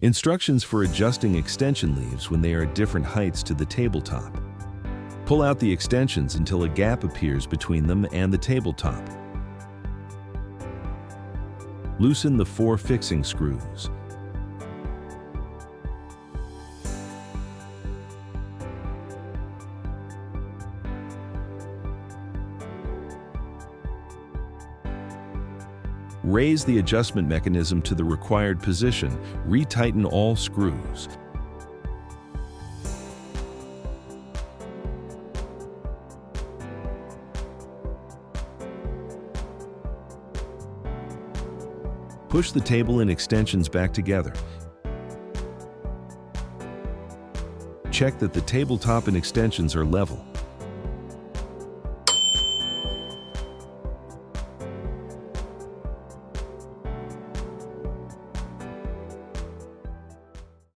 Instructions for adjusting extension leaves when they are at different heights to the tabletop. Pull out the extensions until a gap appears between them and the tabletop. Loosen the 4 fixing screws. Raise the adjustment mechanism to the required position. Retighten all screws. Push the table and extensions back together. Check that the tabletop and extensions are level.